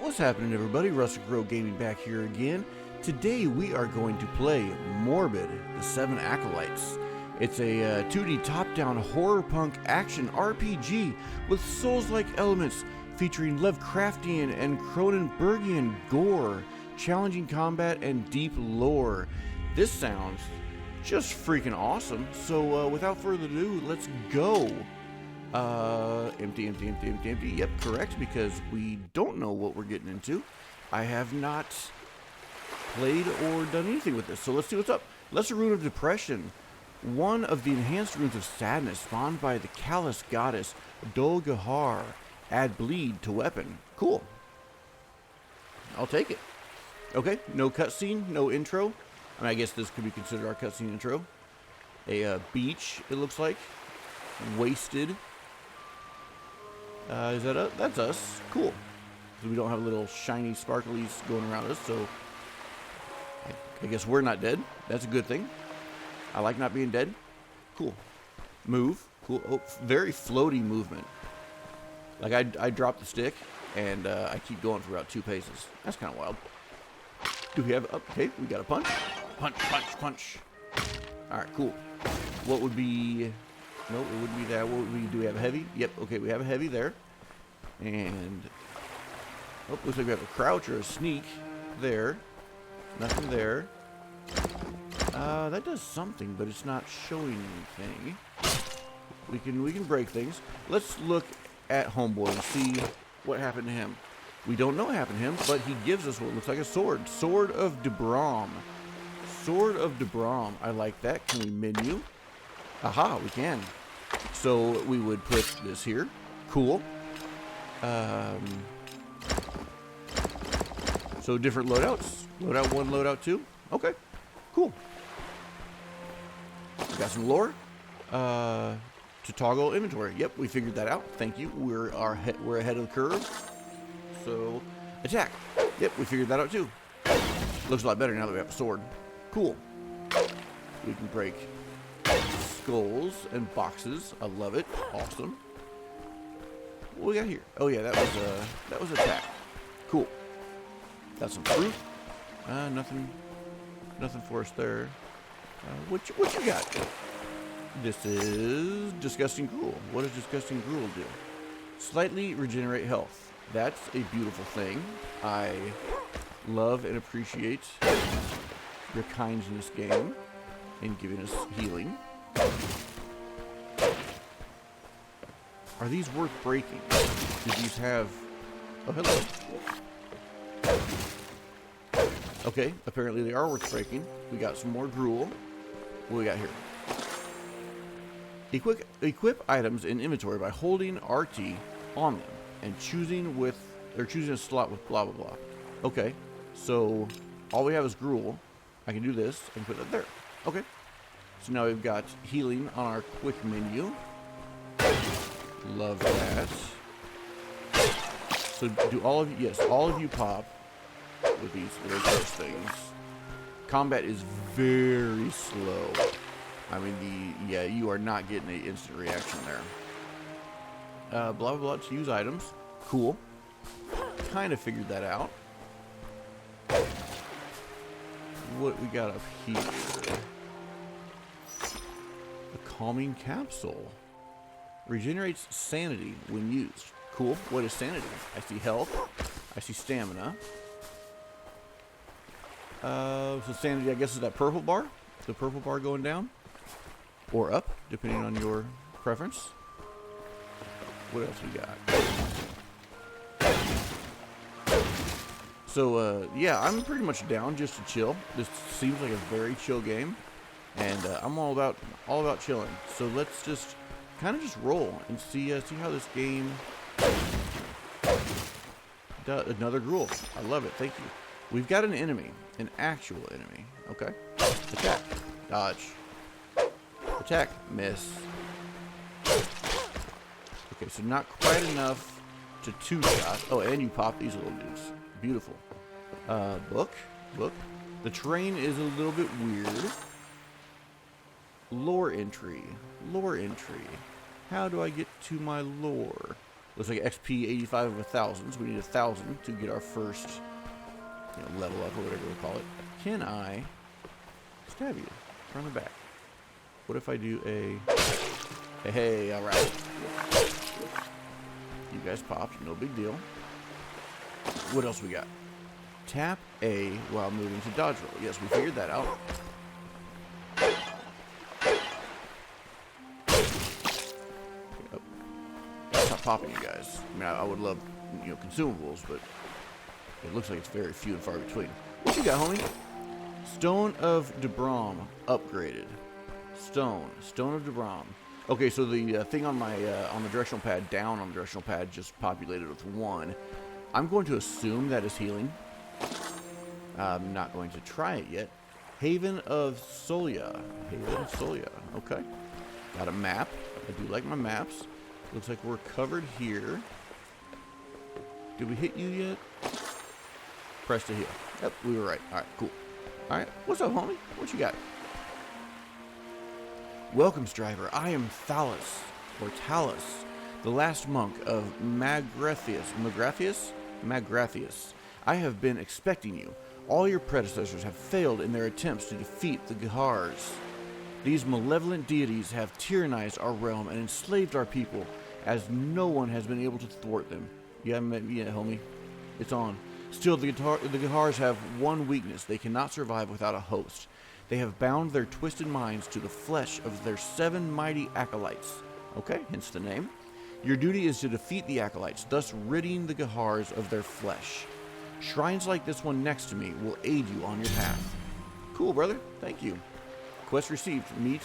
What's happening, everybody? Rustic Road Gaming back here again. Today we are going to play Morbid, the Seven Acolytes. It's a 2D top-down horror punk action RPG with souls-like elements featuring Lovecraftian and Cronenbergian gore, challenging combat, and deep lore. This sounds just freaking awesome. So without further ado, let's go. Empty. Yep, correct, because we don't know what we're getting into. I have not played or done anything with this, so let's see what's up. Lesser Rune of Depression. One of the enhanced runes of sadness spawned by the callous goddess Dol-Gahar. Add bleed to weapon. Cool. I'll take it. Okay, no cutscene, no intro. I mean, I guess this could be considered our cutscene intro. A beach, it looks like. Wasted. Is that us? That's us. Cool. Because we don't have little shiny sparklies going around us, so I guess we're not dead. That's a good thing. I like not being dead. Cool. Move. Cool. Oh, very floaty movement. Like I drop the stick and I keep going for about 2 paces. That's kind of wild. Do we have? Okay, we got a punch. Punch. All right, cool. What would be? Nope, it wouldn't be that. What would we do? We have a heavy? Yep. Okay, we have a heavy there. And oh, looks like we have a crouch or a sneak there. Nothing there. That does something, but it's not showing anything. We can break things. Let's look at Homeboy and see what happened to him. We don't know what happened to him, but he gives us what looks like a sword. Sword of Debrom. Sword of Debrom. I like that. Can we menu? Aha, we can. So we would put this here. Cool. So different loadouts. Loadout 1, loadout 2. Okay, cool. Got some lore. To toggle inventory. Yep, we figured that out. Thank you. We're ahead of the curve. So attack. Yep, we figured that out too. Looks a lot better now that we have a sword. Cool. We can break skulls and boxes. I love it. Awesome. What we got here? Oh yeah, that was attack. Cool. Got some fruit. Nothing for us there. What you got? This is Disgusting Gruel. What does Disgusting Gruel do? Slightly regenerate health. That's a beautiful thing. I love and appreciate your kindness in this game in giving us healing. Are these worth breaking? Do these have... Oh, hello. Okay, apparently they are worth breaking. We got some more gruel. What we got here? Equip items in inventory by holding RT on them and choosing a slot with blah blah blah. Okay, so all we have is gruel. I can do this and put it there. Okay, so now we've got healing on our quick menu. Love that. So do all of you? Yes, all of you pop with these first things. Combat is very slow. I mean, you are not getting an instant reaction there. Blah, blah, blah, to use items. Cool. Kind of figured that out. What we got up here? A calming capsule. Regenerates sanity when used. Cool. What is sanity? I see health. I see stamina. So sanity, I guess, is that purple bar. The purple bar going down. Or up, depending on your preference. What else we got? So, yeah, I'm pretty much down just to chill. This seems like a very chill game, and I'm all about chilling. So let's just kind of just roll and see how this game does. Another gruel. I love it. Thank you. We've got an enemy, an actual enemy. Okay. Attack. Dodge. Attack. Miss. Okay, so not quite enough to 2-shot. Oh, and you pop these little dudes. Beautiful. Book. The terrain is a little bit weird. Lore entry. How do I get to my lore? Looks like XP 85 of 1,000. So we need 1,000 to get our first, level up or whatever we call it. Can I stab you from the back? What if I do a... Hey, all right. You guys popped. No big deal. What else we got? Tap A while moving to dodge roll. Yes, we figured that out. Stop popping, you guys. I mean, I would love, consumables, but it looks like it's very few and far between. What you got, homie? Stone of Debrom upgraded. Stone of Debrom. Okay, so the thing on my on the directional pad, down on the directional pad, just populated with 1. I'm going to assume that is healing. I'm not going to try it yet. Haven of Solya. Haven of Solya. Okay. Got a map. I do like my maps. Looks like we're covered here. Did we hit you yet? Press to heal. Yep, we were right. Alright, cool. Alright, what's up, homie? What you got? Welcome, Striver. I am Thalus, or Talus, the last monk of Magrathius? Magrathius. I have been expecting you. All your predecessors have failed in their attempts to defeat the Gahars. These malevolent deities have tyrannized our realm and enslaved our people, as no one has been able to thwart them. Yeah, homie. It's on. Still, the Gahars have one weakness. They cannot survive without a host. They have bound their twisted minds to the flesh of their 7 mighty Acolytes. Okay, hence the name. Your duty is to defeat the Acolytes, thus ridding the Gahars of their flesh. Shrines like this one next to me will aid you on your path. Cool, brother. Thank you. Quest received. Meet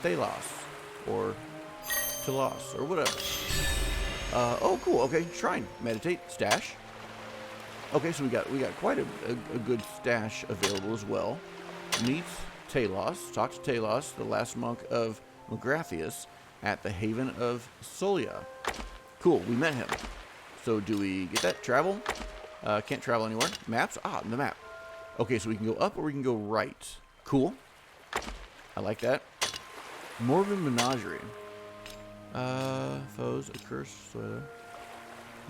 Thalos. Or Telos. Or whatever. Oh, cool. Okay. Shrine. Meditate. Stash. Okay, so we got quite a good stash available as well. Meet Talos. Talk to Talos, the last monk of Magrathius, at the Haven of Solya. Cool. We met him. So do we get that? Travel? Can't travel anywhere. Maps? Ah, the map. Okay, so we can go up or we can go right. Cool. I like that. Morbid Menagerie. Foes, a curse,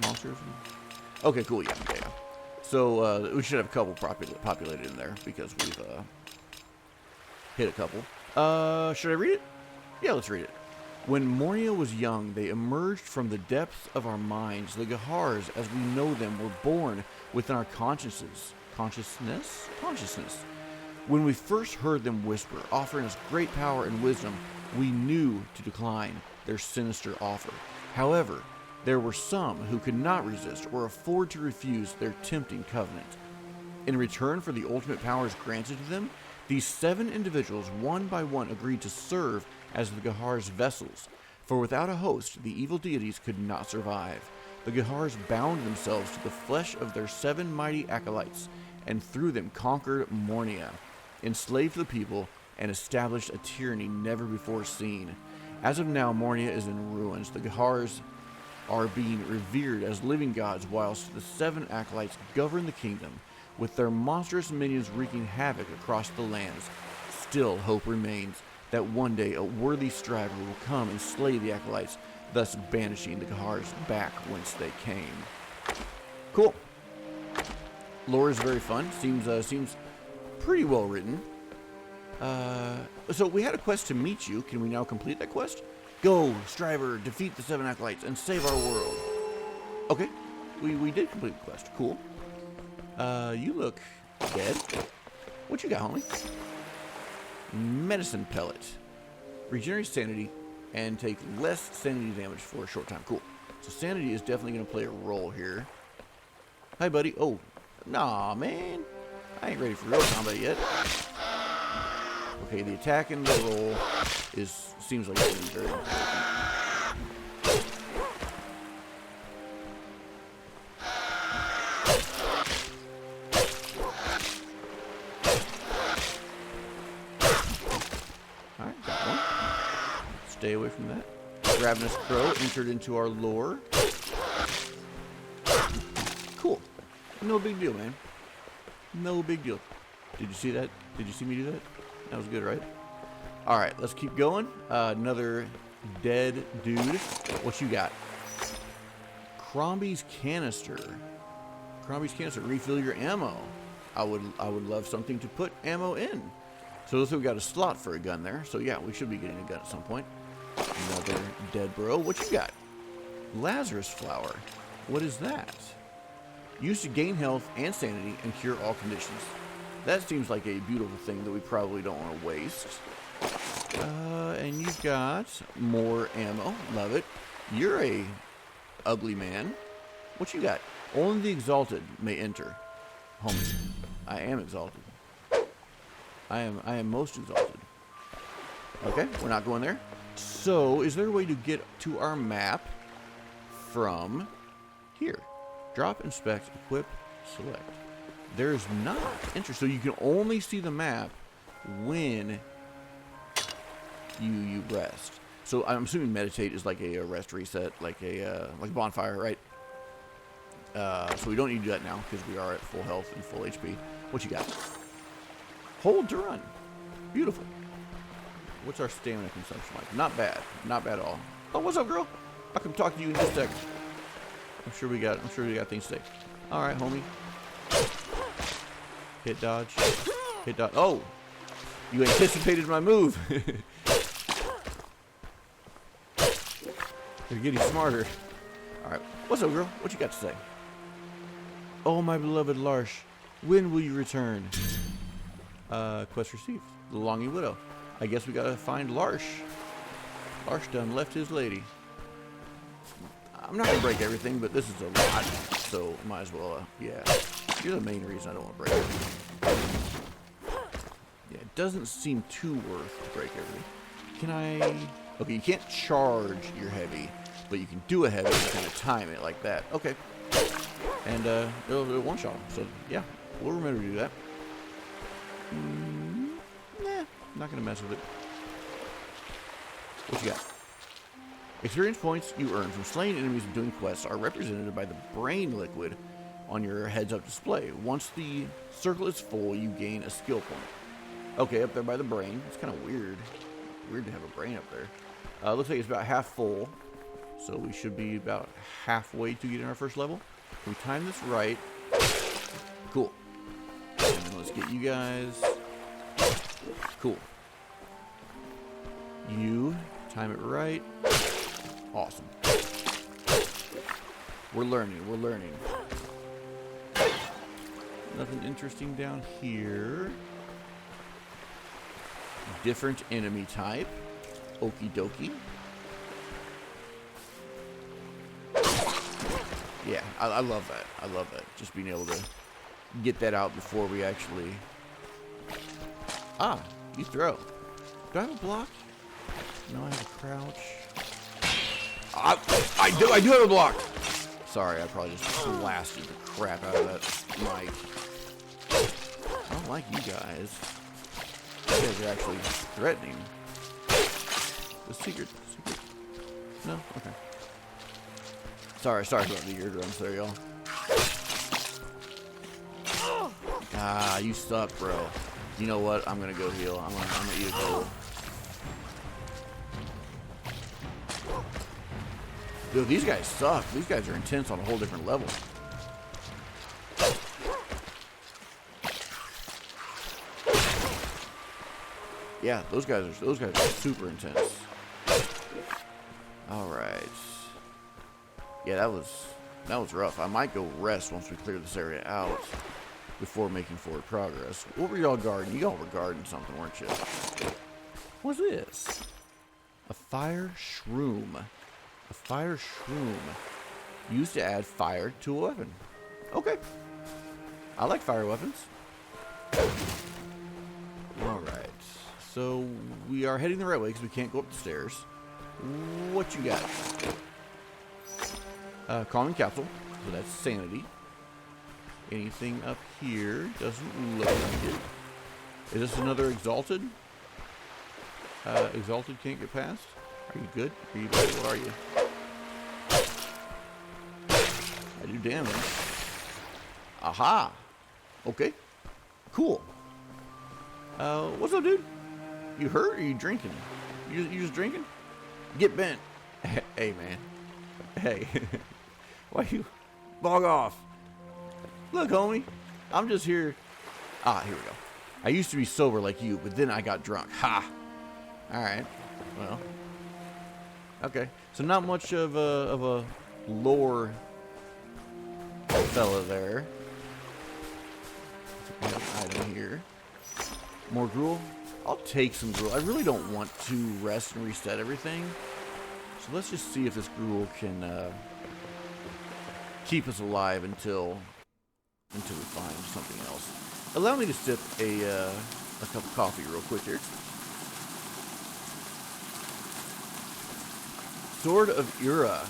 monsters. Okay, cool. Yeah. So we should have a couple populated in there because we've hit a couple. Should I read it? Yeah, let's read it. When Mornia was young, they emerged from the depths of our minds. The Gahars, as we know them, were born within our consciousness. Consciousness? When we first heard them whisper, offering us great power and wisdom, we knew to decline their sinister offer. However, there were some who could not resist or afford to refuse their tempting covenant. In return for the ultimate powers granted to them, these 7 individuals, one by one, agreed to serve as the Gahars' vessels, for without a host, the evil deities could not survive. The Gahars bound themselves to the flesh of their 7 mighty Acolytes, and through them conquered Mornia, enslaved the people, and established a tyranny never before seen. As of now, Mornia is in ruins. The Gahars are being revered as living gods, whilst the 7 Acolytes govern the kingdom, with their monstrous minions wreaking havoc across the lands. Still, hope remains that one day a worthy striver will come and slay the Acolytes, thus banishing the Gahars back whence they came. Cool. Lore is very fun. Seems pretty well written. So we had a quest to meet you. Can we now complete that quest? Go, Striver, defeat the 7 Acolytes and save our world. Okay, we did complete the quest. Cool. You look dead. What you got, homie? Medicine pellet. Regenerate sanity and take less sanity damage for a short time. Cool. So sanity is definitely going to play a role here. Hi, buddy. Oh, nah, man. I ain't ready for real combat yet. Okay, the attack and the roll seems like it's very important. Alright, got one. Stay away from that. Ravenous Crow entered into our lore. Cool. No big deal, man. No big deal. Did you see that? Did you see me do that? That was good, right? Alright, let's keep going. Another dead dude. What you got? Crombie's canister. Crombie's canister. Refill your ammo. I would love something to put ammo in. So looks like we got a slot for a gun there. So yeah, we should be getting a gun at some point. Another dead bro. What you got? Lazarus flower. What is that? Used to gain health and sanity and cure all conditions. That seems like a beautiful thing that we probably don't want to waste. And you've got more ammo. Love it. You're a ugly man. What you got? Only the exalted may enter. Homie, I am exalted. I am most exalted. Okay, we're not going there. So, is there a way to get to our map from here? Drop, inspect, equip, select. There's not. Interesting. So you can only see the map when you rest. So I'm assuming meditate is like a rest reset, like a bonfire, right? So we don't need to do that now because we are at full health and full HP. What you got? Hold to run. Beautiful. What's our stamina consumption like? Not bad. Not bad at all. Oh, what's up, girl? I can talk to you in just a second. I'm sure we got things to say. All right, homie. Hit dodge. Hit dodge. Oh, you anticipated my move. They're getting smarter. All right. What's up, girl? What you got to say? Oh, my beloved Larsh, when will you return? Quest received. The Longing Widow. I guess we gotta find Larsh. Larsh done left his lady. I'm not gonna break everything, but this is a lot, so might as well. Yeah, you're the main reason I don't want to break everything. Yeah, it doesn't seem too worth to break everything. Can I? Okay, you can't charge your heavy, but you can do a heavy and kind of time it like that. Okay. And it'll one-shot them. So, yeah, we'll remember to do that. Nah, not going to mess with it. What you got? Experience points you earn from slaying enemies and doing quests are represented by the brain liquid on your heads-up display. Once the circle is full, you gain a skill point. Okay, up there by the brain. It's kind of weird. Weird to have a brain up there. Looks like it's about half full. So we should be about halfway to getting our first level. If we time this right. Cool. And then let's get you guys. Cool. You time it right. Awesome. We're learning. We're learning. Nothing interesting down here. Different enemy type. Okie dokie. Yeah, I love that. I love that. Just being able to get that out before we actually... Ah, you throw. Do I have a block? No, I have a crouch. I do have a block! Sorry, I probably just blasted the crap out of that mic. I don't like you guys. You guys are actually threatening. The secret. No? Okay. Sorry about the eardrums there, y'all. Ah, you suck, bro. You know what? I'm gonna go heal. I'm gonna eat a goal. Dude, these guys suck. These guys are intense on a whole different level. Yeah, those guys are super intense. All right. Yeah, that was rough. I might go rest once we clear this area out before making forward progress. What were y'all guarding? Y'all were guarding something, weren't you? What's this? A fire shroom. A fire shroom. Used to add fire to a weapon. Okay. I like fire weapons. Alright. So, we are heading the right way because we can't go up the stairs. What you got? Calming capsule. So that's sanity. Anything up here? Doesn't look like it. Is this another exalted? Exalted can't get past? Are you good? Are you good? What are you? I do damage. Aha! Okay. Cool. What's up, dude? You hurt or you drinking? You just drinking? Get bent. Hey, man. Hey. Why you bog off? Look, homie, I'm just here. Ah, here we go. I used to be sober like you, but then I got drunk. Ha! Alright. Well. Okay. So not much of a lore fella there. We have an item here. More gruel? I'll take some gruel. I really don't want to rest and reset everything. So let's just see if this gruel can keep us alive until we find something else. Allow me to sip a cup of coffee real quick here. Sword of Ura.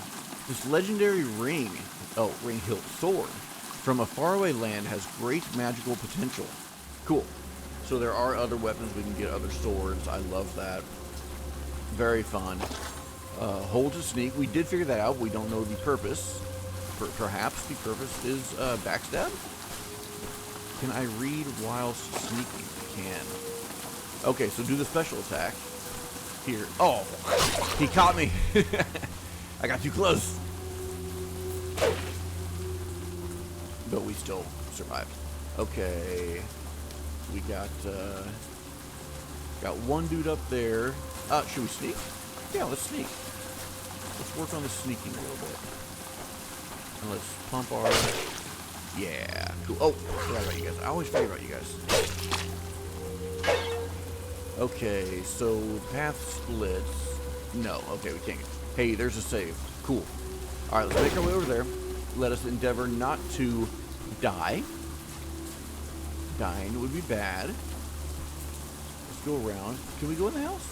This legendary ring hilt sword from a faraway land has great magical potential. Cool. So there are other weapons. We can get other swords. I love that. Very fun. Hold to sneak. We did figure that out. We don't know the purpose. Perhaps the purpose is backstab? Can I read whilst sneaking? I can. Okay, so do the special attack. Here. Oh! He caught me! I got too close. But we still survived. Okay. We got one dude up there. Should we sneak? Yeah, let's sneak. Let's work on the sneaking a little bit. And let's pump our... Yeah, cool. Oh, forgot about you guys. I always forget about you guys. Okay, so path splits. No, okay, we can't. Hey, there's a save. Cool. Alright, let's make our way over there. Let us endeavor not to die. Dying would be bad. Let's go around. Can we go in the house?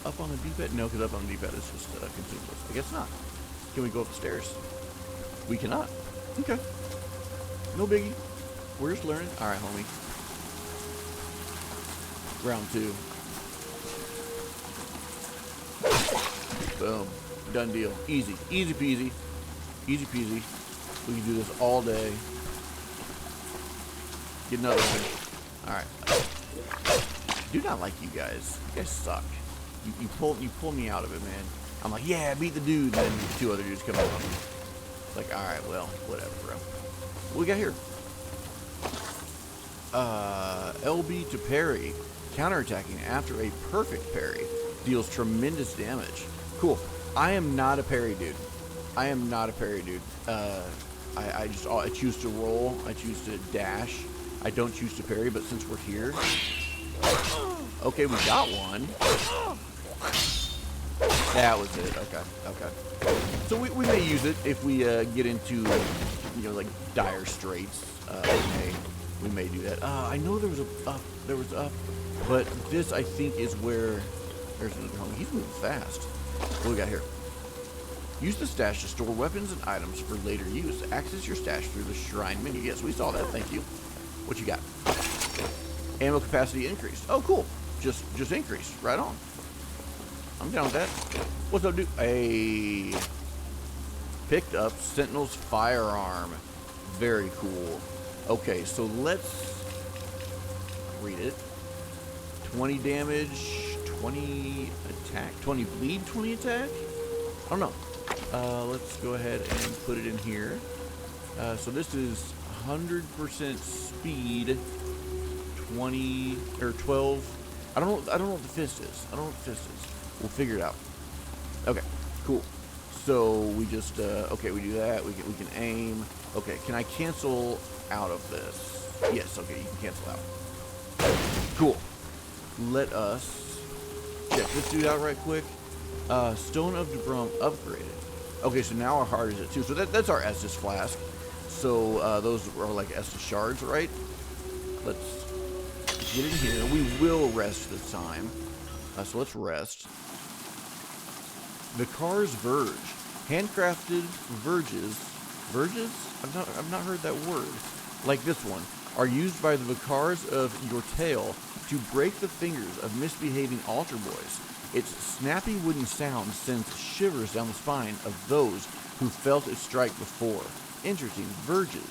Up on the D-pad? No, because up on the D-pad is just consumables. I guess not. Can we go up the stairs? We cannot. Okay. No biggie. We're just learning. Alright, homie. Round 2. Boom. Done deal. Easy. Easy peasy. Easy peasy. We can do this all day. Get another one. Alright. Do not like you guys. You guys suck. You pull me out of it, man. I'm like, yeah, beat the dude, and then 2 other dudes come along. It's like, alright, well, whatever, bro. What we got here? LB to parry. Counterattacking after a perfect parry. Deals tremendous damage. Cool. I am not a parry dude. I am not a parry dude. I choose to roll. I choose to dash. I don't choose to parry, but since we're here... Okay, we got one. That was it. Okay, okay. So we may use it if we get into, like dire straits. We may do that. I know there was up, but this I think is where there's another home. He's moving fast. What we got here? Use the stash to store weapons and items for later use. Access your stash through the shrine menu. Yes, we saw that. Thank you. What you got? Ammo capacity increased. Oh, cool. Just increased. Right on. I'm down with that. What's up, dude? Hey. Picked up Sentinel's firearm. Very cool. Okay, so let's read it. 20 damage, 20 attack, 20 bleed, 20 attack? I don't know. Let's go ahead and put it in here. So this is 100% speed, 20 or 12. I don't know what the fist is. I don't know what the fist is. We'll figure it out. Okay, cool. So we just okay, we do that. We can aim. Okay, can I cancel out of this? Yes. Okay, you can cancel out. Cool. Let us check this dude out right quick. Stone of Debrum upgraded. Okay, so now our heart is at 2. So that's our Estus flask. So those are like Estus shards, right? Let's get in here. We will rest this time. So let's rest. Vicar's Verge. Handcrafted verges. Verges? I've not heard that word. Like this one. Are used by the Vicars of your tale to break the fingers of misbehaving altar boys. Its snappy wooden sound sends shivers down the spine of those who felt it strike before. Interesting. Verges.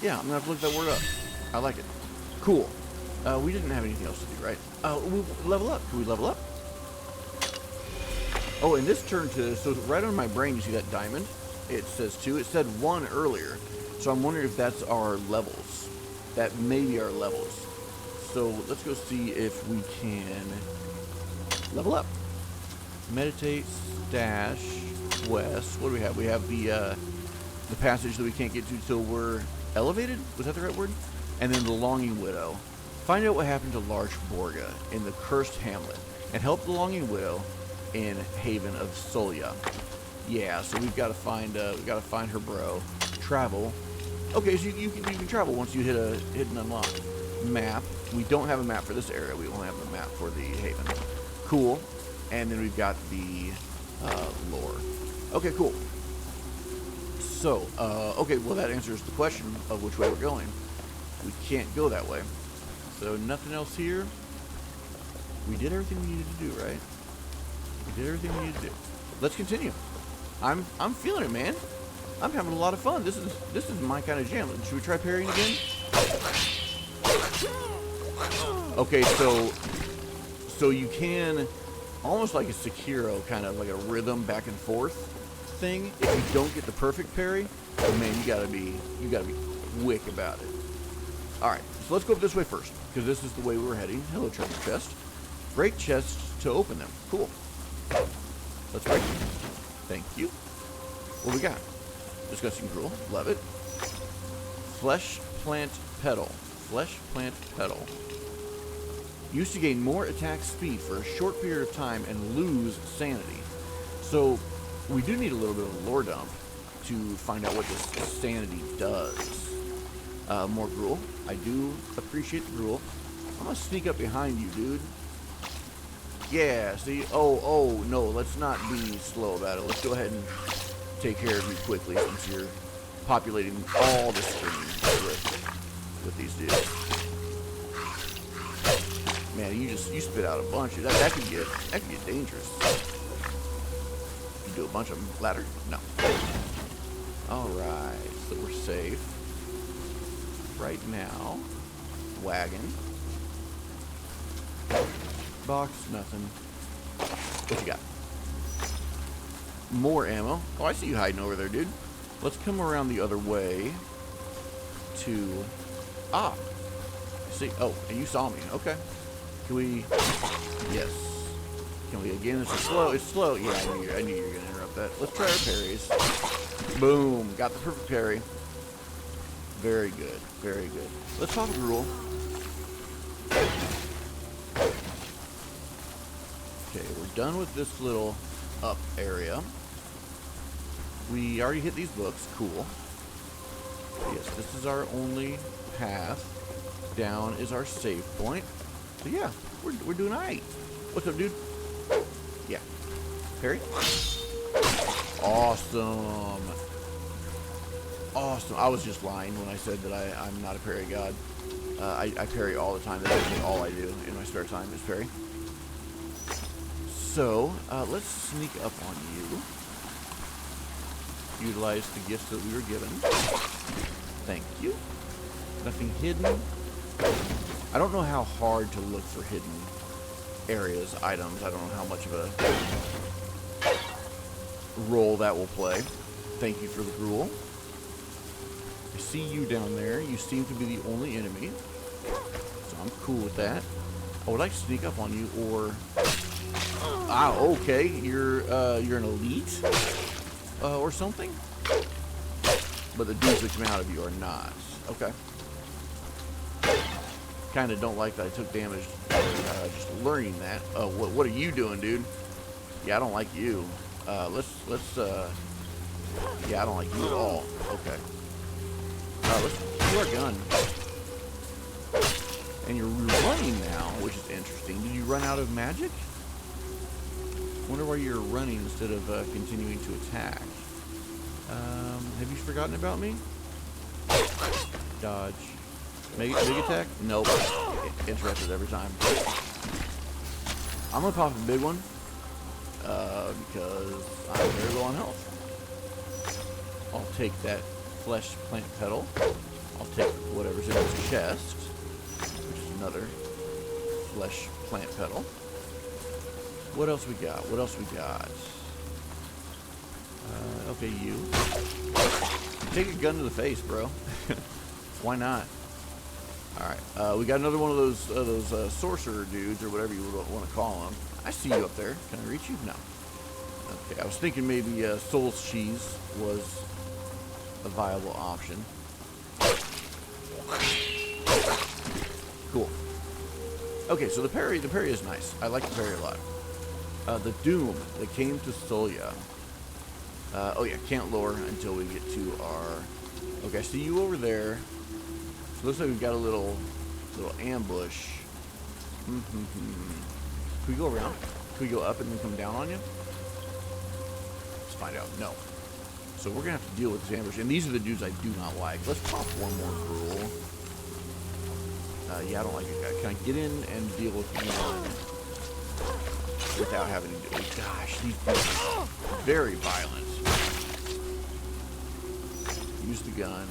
Yeah, I'm going to have to look that word up. I like it. Cool. We didn't have anything else to do, right? We level up. Can we level up? Oh, and this turned to, so right on my brain, you see that diamond? It says 2. It said 1 earlier. So I'm wondering if that's our levels. That may be our levels. So let's go see if we can level up. Meditate, stash, quest. What do we have? We have the passage that we can't get to till we're elevated. Was that the right word? And then the Longing Widow. Find out what happened to Large Borga in the Cursed Hamlet, and help the Longing Widow in Haven of Solya. Yeah, so we've got to find her bro. Travel. Okay, so you can travel once you hit an unlock. Map. We don't have a map for this area. We only have a map for the Haven. Cool. And then we've got the lore. Okay, cool. So, okay, well that answers the question of which way we're going. We can't go that way. So nothing else here. We did everything we needed to do, right? We did everything we needed to do. Let's continue. I'm feeling it, man. I'm having a lot of fun. This is my kind of jam. Should we try parrying again? Okay, so you can almost like a Sekiro, kind of like a rhythm back and forth thing. If you don't get the perfect parry, oh man, you gotta be quick about it. All right, so let's go up this way first because this is the way we were heading. Hello, treasure chest. Break chests to open them. Cool. Let's break them. Thank you. What we got? Disgusting Gruel. Love it. Flesh plant petal. Flesh plant petal. Used to gain more attack speed for a short period of time and lose sanity. So we do need a little bit of a lore dump to find out what this sanity does. More gruel. I do appreciate the gruel. I'm gonna sneak up behind you, dude. Yeah, see? Oh, no, let's not be slow about it. Let's go ahead and take care of you quickly since you're populating all the screen with these dudes. Man, you spit out a bunch. That could get dangerous. You do a bunch of them. Ladder? No. Alright, so we're safe. Right now. Wagon. Box, nothing. What you got? More ammo. Oh, I see you hiding over there, dude. Let's come around the other way to... Ah! See? Oh, and you saw me. Okay. Can we... Yes. Can we again? It's slow. It's slow. Yeah, I knew you were going to interrupt that. Let's try our parries. Boom. Got the perfect parry. Very good. Very good. Let's pop a gruel. Okay, we're done with this little up area. We already hit these books. Cool. Yes, this is our only path. Down is our save point. So yeah, we're doing alright. What's up, dude? Yeah. Parry? Awesome. Awesome. I was just lying when I said that I'm not a parry god. I parry all the time. That's actually all I do in my spare time is parry. So, let's sneak up on you. Utilize the gifts that we were given. Thank you. Nothing hidden. I don't know how hard to look for hidden areas, items. I don't know how much of a role that will play. Thank you for the gruel. I see you down there. You seem to be the only enemy. So I'm cool with that. I would like to sneak up on you or... Ah, okay. You're an elite? Or something? But the dudes that come out of you are not. Okay. Kind of don't like that I took damage just learning that. What are you doing, dude? Yeah, I don't like you. Yeah, I don't like you at all. Okay. Let's do our gun. And you're running now, which is interesting. Did you run out of magic? Wonder why you're running instead of continuing to attack. Have you forgotten about me? Dodge. Big attack? Nope. Interrupted every time. I'm gonna pop a big one because I'm very low on health. I'll take that flesh plant petal. I'll take whatever's in this chest, which is another flesh plant petal. What else we got? What else we got? Okay, you. Take a gun to the face, bro. Why not? Alright, we got another one of those sorcerer dudes, or whatever you want to call them. I see you up there. Can I reach you? No. Okay, I was thinking maybe Soul's Cheese was a viable option. Cool. Okay, so the parry is nice. I like the parry a lot. The Doom that came to Solya. Oh yeah, can't lower until we get to our... Okay, I see you over there. So it looks like we've got a little ambush. Can we go around? Can we go up and then come down on you? Let's find out. No. So we're gonna have to deal with this ambush, and these are the dudes I do not like. Let's pop one more gruel. Yeah, I don't like it, guy. Can I get in and deal with one without having to do it? Gosh, these dudes are very violent. Use the gun.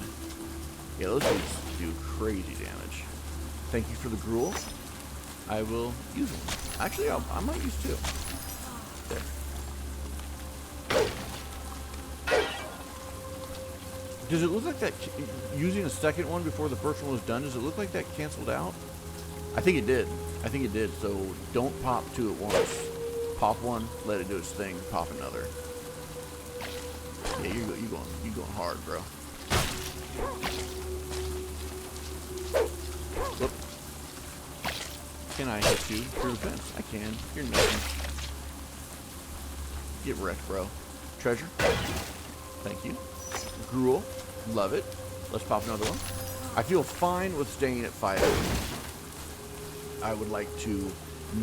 Yeah, those dudes do crazy damage. Thank you for the gruel. I will use them. Actually, I might use two. There. Does it look like that, using a second one before the first one was done, does it look like that canceled out? I think it did. I think it did, so don't pop two at once. Pop one, let it do its thing, pop another. Yeah, you going hard, bro. Whoop. Can I hit you through the fence? I can. You're nothing. Get wrecked, bro. Treasure. Thank you. Gruel. Love it. Let's pop another one. I feel fine with staying at 5. I would like to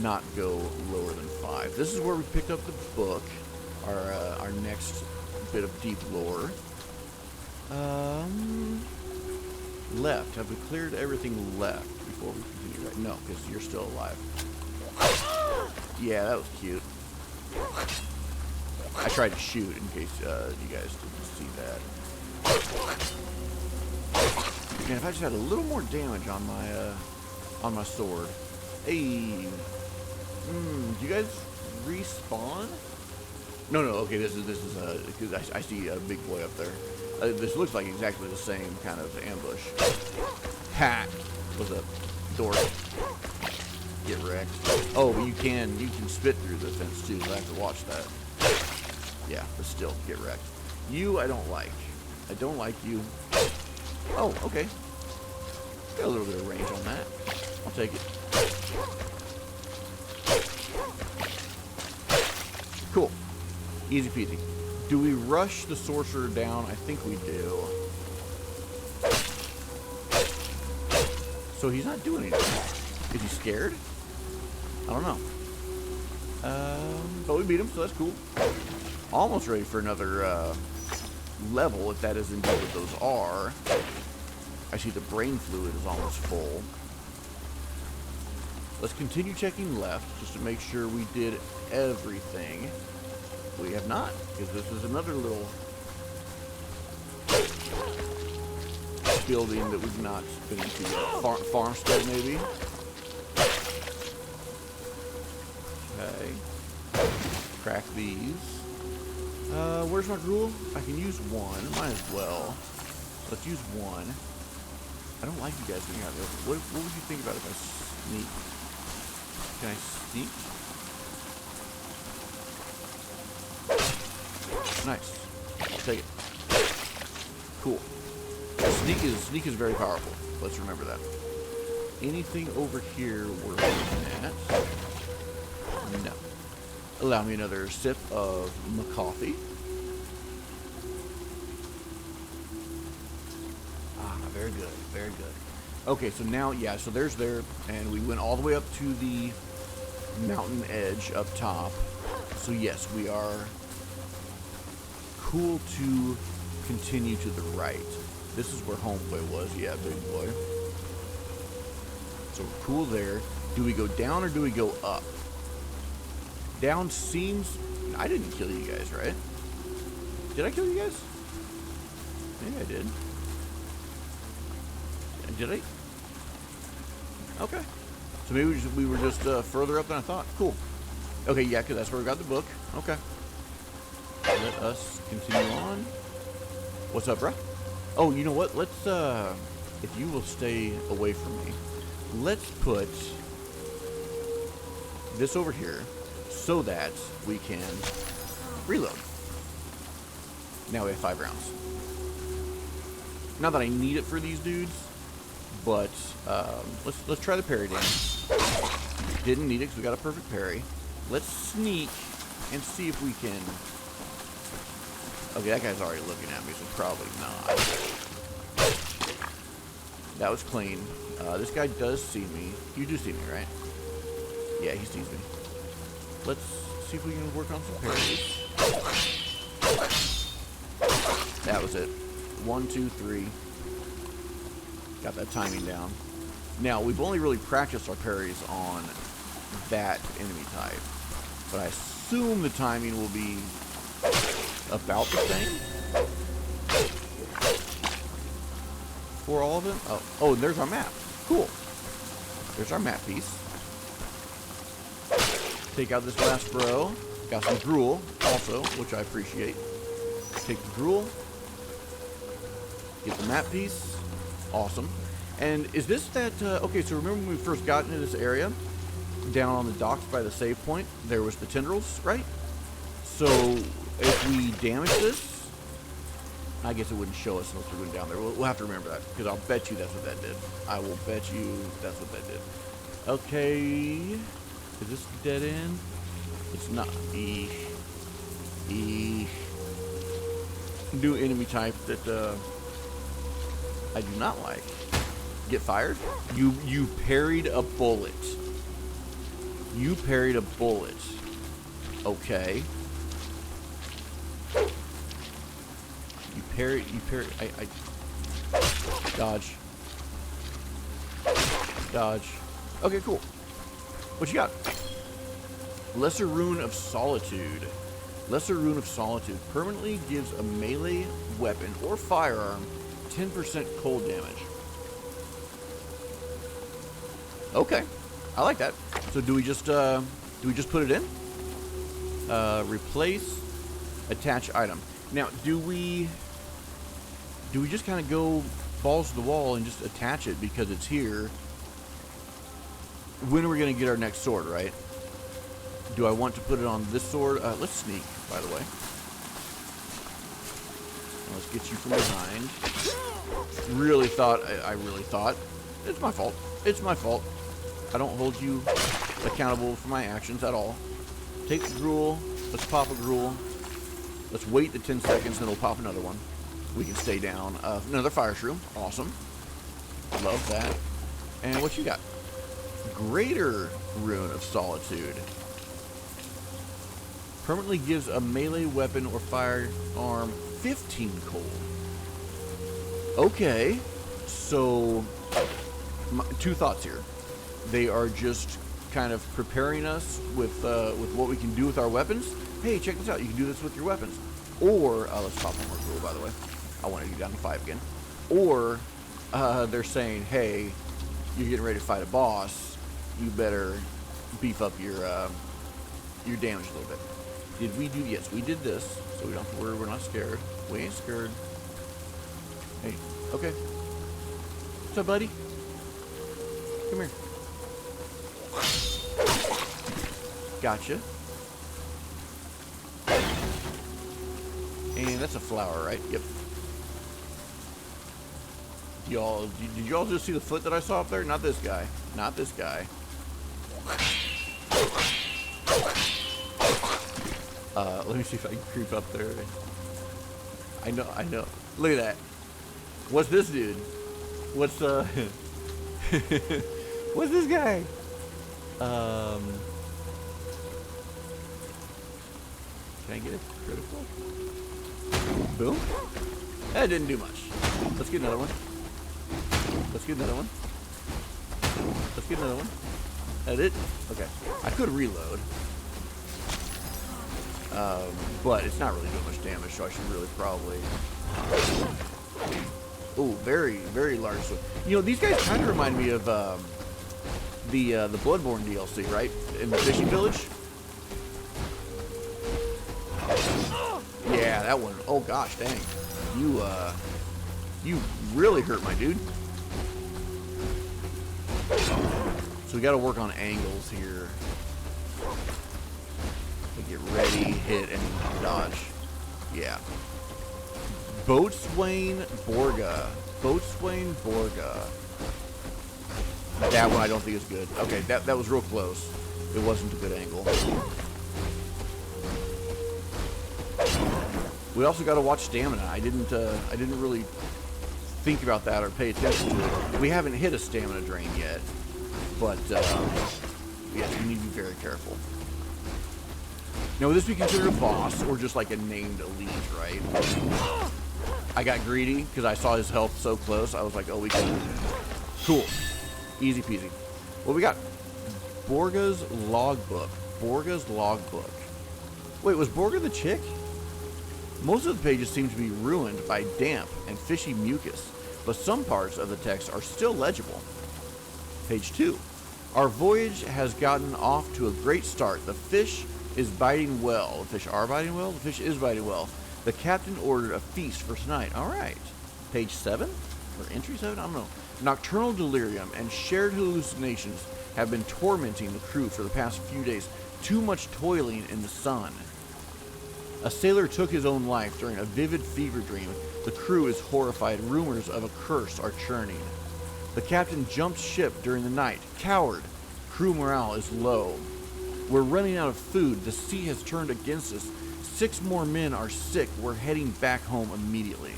not go lower than 5. This is where we picked up the book. Our next bit of deep lore. Left. Have we cleared everything left before we continue? Right? No, because you're still alive. Yeah, that was cute. I tried to shoot in case you guys didn't see that. Man, if I just had a little more damage on my sword. Hey. Do you guys respawn? No. Okay, this is because I see a big boy up there. This looks like exactly the same kind of ambush. Ha! What's up, dork? Get wrecked. Oh, but you can spit through the fence too. So I have to watch that. Yeah, but still, get wrecked. You, I don't like. I don't like you. Oh, okay. Got a little bit of range on that. I'll take it. Cool. Easy peasy. Do we rush the sorcerer down? I think we do. So he's not doing anything. Is he scared? I don't know. But we beat him, so that's cool. Almost ready for another level, if that is indeed what those are. I see the brain fluid is almost full. Let's continue checking left, just to make sure we did everything. We have not, because this is another little building that we've not been into yet. Farmstead, maybe? Okay. Crack these. Where's my gruel? I can use one. Might as well. Let's use one. I don't like you guys being out there. What would you think about if I sneak? Can I sneak? Nice. I'll take it. Cool. Sneak is very powerful. Let's remember that. Anything over here we're looking at? No. Allow me another sip of my coffee. Ah, very good, very good. Okay, so now, yeah, so there's there, and we went all the way up to the mountain edge up top. So yes, we are cool to continue to the right. This is where homeboy was, yeah, big boy. So we're cool there. Do we go down or do we go up? Down seems... I didn't kill you guys, right? Did I kill you guys? Maybe I did. Did I? Okay. So maybe we were just further up than I thought. Cool. Okay, yeah, because that's where we got the book. Okay. Let us continue on. What's up, bruh? Oh, you know what? Let's, if you will stay away from me, let's put this over here so that we can reload. Now we have 5 rounds. Not that I need it for these dudes, but let's try the parry dance. Didn't need it because we got a perfect parry. Let's sneak and see if we can. Okay, that guy's already looking at me, so probably not. That was clean. This guy does see me. You do see me, right? Yeah, he sees me. Let's see if we can work on some parries. That was it. 1, 2, 3. Got that timing down. Now, we've only really practiced our parries on that enemy type. But I assume the timing will be about the same for all of them. Oh, and there's our map. Cool. There's our map piece. Take out this last bro. Got some gruel also, which I appreciate. Take the gruel. Get the map piece. Awesome. And is this that... okay, so remember when we first got into this area? Down on the docks by the save point, there was the tendrils, right? So, if we damage this... I guess it wouldn't show us unless we went down there. We'll have to remember that, because I'll bet you that's what that did. I will bet you that's what that did. Okay... Is this the dead end? It's not. New enemy type that I do not like. Get fired? You parried a bullet. You parried a bullet. Okay. You parried. I dodge. Dodge. Okay, cool. What you got? Lesser Rune of Solitude. Lesser Rune of Solitude permanently gives a melee weapon or firearm 10% cold damage. Okay, I like that. So do we just put it in? Replace, attach item. Now, do we just kind of go balls to the wall and just attach it because it's here? When are we going to get our next sword, right? Do I want to put it on this sword? Let's sneak, by the way. Now let's get you from behind. I really thought. It's my fault. It's my fault. I don't hold you accountable for my actions at all. Take the gruel. Let's pop a gruel. Let's wait the 10 seconds, then we'll pop another one. We can stay down. Another fire shroom. Awesome. Love that. And what you got? Greater Rune of Solitude. Permanently gives a melee weapon or firearm 15 cold. Okay. So, two thoughts here. They are just kind of preparing us with what we can do with our weapons. Hey, check this out. You can do this with your weapons. Or, let's pop one more rule, by the way. I want to get down to 5 again. Or, they're saying, hey, you're getting ready to fight a boss. You better beef up your damage a little bit. Did we do? Yes, we did this, so we don't have to worry. We're not scared. We ain't scared. Hey, okay. What's up, buddy? Come here. Gotcha. And that's a flower, right? Yep. Did y'all just see the foot that I saw up there? Not this guy. Not this guy. Let me see if I can creep up there. I know. Look at that. What's this dude? What's what's this guy? Can I get a critical? Boom. That didn't do much. Let's get another one. Let's get another one. Let's get another one. That it? Okay. I could reload. But it's not really doing much damage, so I should really probably... Oh, very, very large. So, you know, these guys kind of remind me of the Bloodborne DLC, right? In the fishing village. Yeah, that one. Oh gosh, dang. You really hurt my dude. So we got to work on angles here. Get ready, hit, and dodge. Yeah. Boatswain Borga. Boatswain Borga. That one I don't think is good. Okay, that was real close. It wasn't a good angle. We also got to watch stamina. I didn't really think about that or pay attention to it. We haven't hit a stamina drain yet, but yes, we need to be very careful. Now, would this be considered a boss or just like a named elite, right? I got greedy because I saw his health so close. I was like, oh, we can. Cool. Easy peasy. What we got? Borga's logbook. Borga's logbook. Wait, was Borga the chick? Most of the pages seem to be ruined by damp and fishy mucus, but some parts of the text are still legible. Page 2. Our voyage has gotten off to a great start. The fish is biting well. The fish are biting well? The fish is biting well. The captain ordered a feast for tonight. All right. Page 7? Or entry 7? I don't know. Nocturnal delirium and shared hallucinations have been tormenting the crew for the past few days. Too much toiling in the sun. A sailor took his own life during a vivid fever dream. The crew is horrified. Rumors of a curse are churning. The captain jumped ship during the night. Coward. Crew morale is low. We're running out of food. The sea has turned against us. 6 more men are sick. We're heading back home immediately.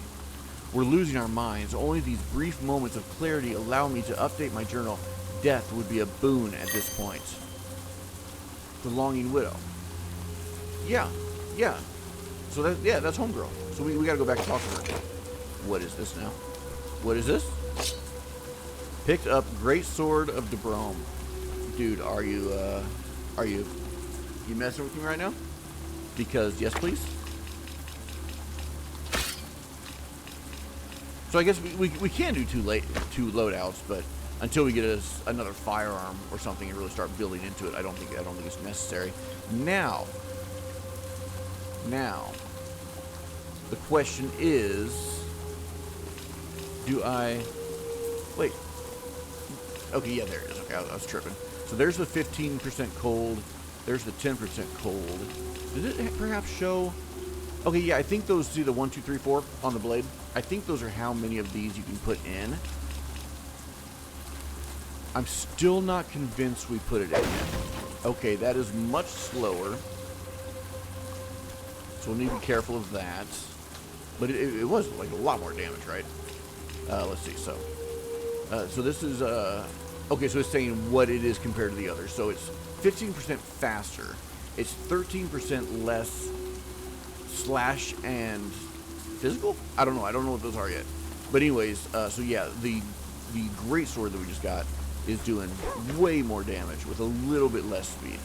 We're losing our minds. Only these brief moments of clarity allow me to update my journal. Death would be a boon at this point. The Longing Widow. Yeah. So that's homegirl. So we gotta go back and talk to her. What is this now? What is this? Picked up Great Sword of Debrome. Dude, are you messing with me right now? Because yes, please. So I guess we can do two loadouts, but until we get another firearm or something and really start building into it, I don't think it's necessary. Now, the question is, do I wait? Okay, yeah, there it is. Okay, I was tripping. So there's the 15% cold. There's the 10% cold. Does it perhaps show? Okay, yeah, I think those, see the 1, 2, 3, 4 on the blade? I think those are how many of these you can put in. I'm still not convinced we put it in yet. Okay, that is much slower. So we'll need to be careful of that. But it was like a lot more damage, right? Let's see, so this is, okay, so it's saying what it is compared to the others. So it's 15% faster. It's 13% less slash and physical? I don't know. I don't know what those are yet. But anyways, so yeah, the great sword that we just got is doing way more damage with a little bit less speed.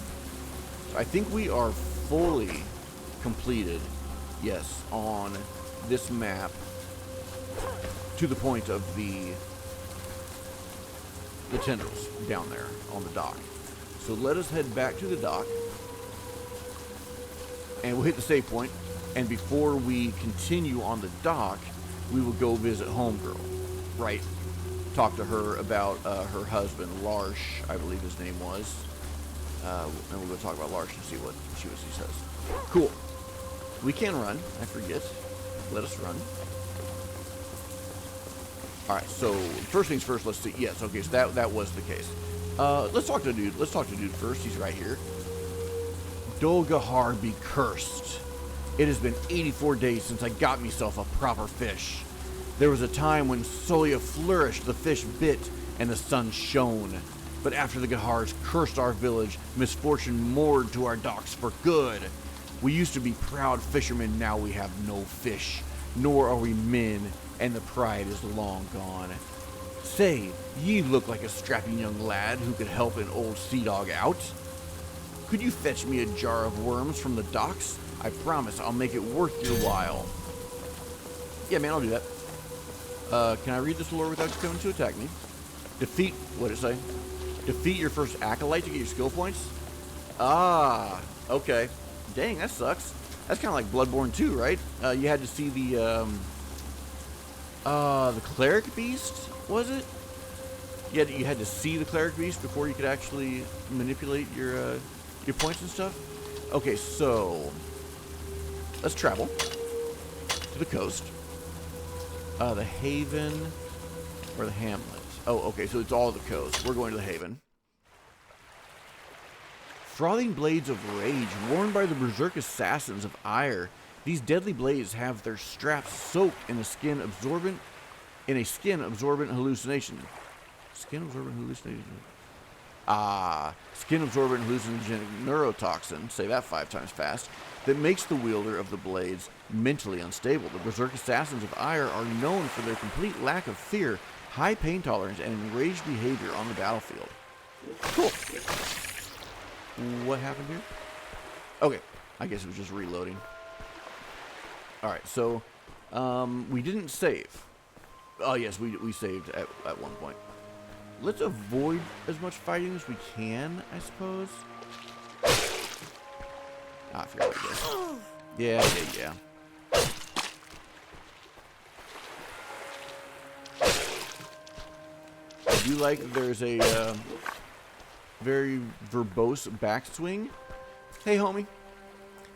So I think we are fully completed, yes, on this map to the point of the tendrils down there on the dock. So let us head back to the dock, and we'll hit the save point. And before we continue on the dock, we will go visit Homegirl, right? Talk to her about her husband, Larsh, I believe his name was. And we'll go talk about Larsh and see what she says. Cool. We can run. I forget. Let us run. All right. So first things first. Let's see. Yes. Okay. So that was the case. Let's talk to dude. Let's talk to dude first. He's right here. Dolgahar be cursed. It has been 84 days since I got myself a proper fish. There was a time when Solya flourished, the fish bit, and the sun shone. But after the Gahars cursed our village, misfortune moored to our docks for good. We used to be proud fishermen, now we have no fish, nor are we men, and the pride is long gone. Say, ye look like a strapping young lad who could help an old sea dog out. Could you fetch me a jar of worms from the docks? I promise I'll make it worth your while. Yeah, man, I'll do that. Can I read this lore without you coming to attack me? Defeat, what'd it say? Defeat your first Acolyte to get your skill points? Ah, okay. Dang, that sucks. That's kind of like Bloodborne 2, right? You had to see the cleric beast, was it? You had to see the cleric beast before you could actually manipulate your points and stuff. Okay, so let's travel to the coast. The haven or the hamlet. Oh, okay, so it's all the coast. We're going to the haven. Frothing blades of rage worn by the berserk assassins of ire. These deadly blades have their straps soaked in a skin absorbent hallucination. Skin absorbent hallucination. Skin absorbent hallucinogenic neurotoxin, say that 5 times fast, that makes the wielder of the blades mentally unstable. The berserk assassins of ire are known for their complete lack of fear, high pain tolerance, and enraged behavior on the battlefield. Cool. What happened here? Okay, I guess it was just reloading. Alright, so we didn't save. Oh yes, we saved at one point. Let's avoid as much fighting as we can, I suppose. I forgot what it is. Yeah. I do like that there's a very verbose backswing. Hey, homie.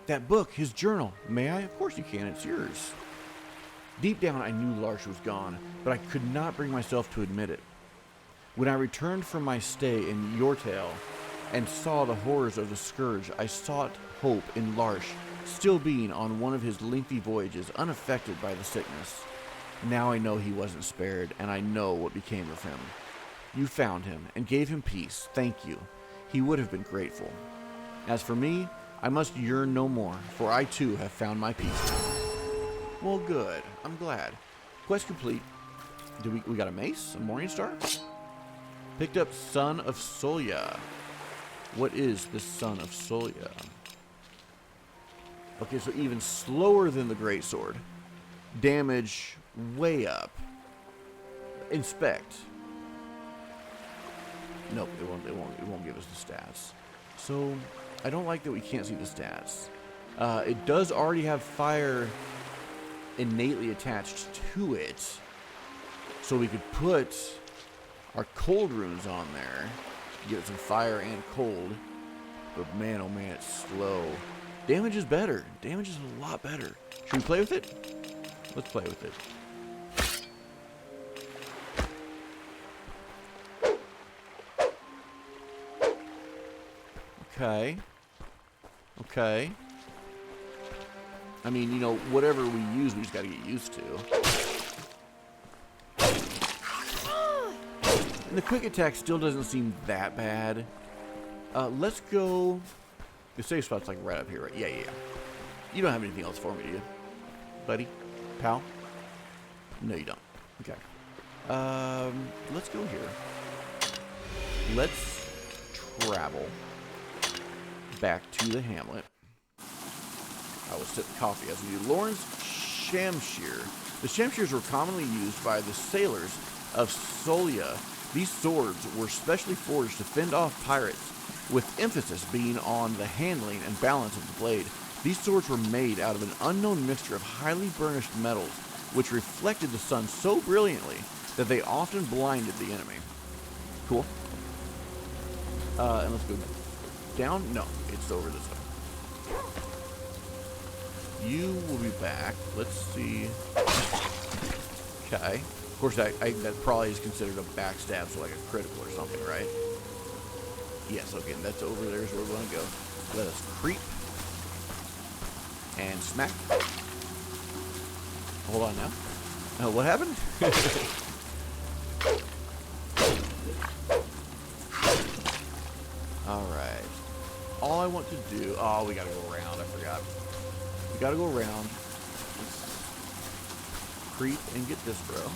That book, his journal. May I? Of course you can. It's yours. Deep down, I knew Larsh was gone, but I could not bring myself to admit it. When I returned from my stay in Yortail and saw the horrors of the Scourge, I sought hope in Larsh, still being on one of his lengthy voyages, unaffected by the sickness. Now I know he wasn't spared, and I know what became of him. You found him, and gave him peace. Thank you. He would have been grateful. As for me, I must yearn no more, for I too have found my peace. Well, good. I'm glad. Quest complete. We got a mace? A morning star? Picked up Son of Solya. What is the Son of Solya? Okay, so even slower than the greatsword. Damage way up. Inspect. Nope, it won't give us the stats. So I don't like that we can't see the stats. It does already have fire innately attached to it, so we could put our cold runes on there to get some fire and cold. But man, oh man, it's slow. Damage is better. Damage is a lot better. Should we play with it? Let's play with it. Okay. I mean, you know, whatever we use, we just gotta get used to. And the quick attack still doesn't seem that bad. Let's go... The safe spot's like right up here, right? Yeah. You don't have anything else for me, do you? Buddy? Pal? No, you don't. Okay. Let's go here. Let's travel back to the hamlet. I will sip coffee as we do. Lorn's Shamshir. The Shamshirs were commonly used by the sailors of Solya. These swords were specially forged to fend off pirates, with emphasis being on the handling and balance of the blade. These swords were made out of an unknown mixture of highly burnished metals, which reflected the sun so brilliantly that they often blinded the enemy. Cool. And let's go down. No, it's over this way. You will be back. Let's see. Okay. Of course, that probably is considered a backstab, so like a critical or something, right? Yes, okay, that's over there is where we're going to go. Let us creep. And smack. Hold on now. Oh, what happened? Alright. All I want to do... Oh, we got to go around. I forgot. We got to go around. Let's creep and get this, bro.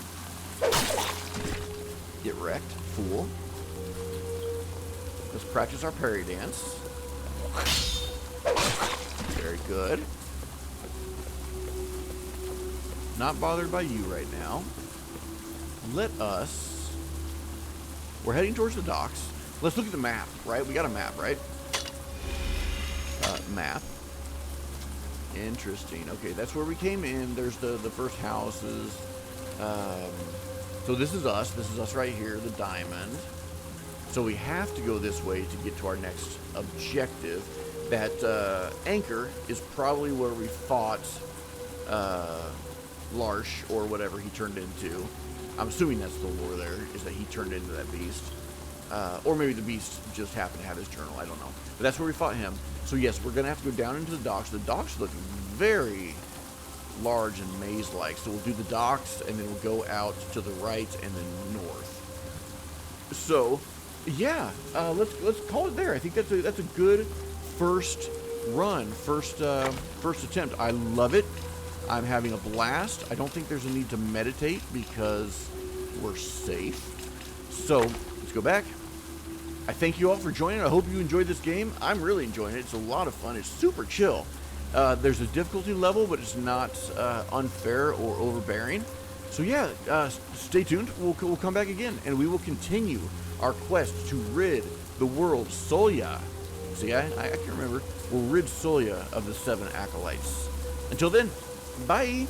Get wrecked. Fool. Let's practice our parry dance. Very good. Not bothered by you right now. Let us... We're heading towards the docks. Let's look at the map, right? We got a map, right? Map. Interesting. Okay, that's where we came in. There's the first houses. So this is us. This is us right here, the diamond. So we have to go this way to get to our next objective. That anchor is probably where we fought Larsh, or whatever he turned into. I'm assuming that's the lore there, is that he turned into that beast. Or maybe the beast just happened to have his journal, I don't know. But that's where we fought him. So yes, we're going to have to go down into the docks. The docks look very large and maze-like. So we'll do the docks, and then we'll go out to the right and then north. So, yeah, let's call it there. I think that's a good first run, first attempt. I love it. I'm having a blast. I don't think there's a need to meditate because we're safe. So let's go back. I thank you all for joining. I hope you enjoyed this game. I'm really enjoying it. It's a lot of fun. It's super chill. There's a difficulty level, but it's not unfair or overbearing. So yeah, stay tuned. We'll come back again, and we will continue our quest to rid the world Solya. See, I can't remember. We'll rid Solya of the 7 Acolytes. Until then, bye!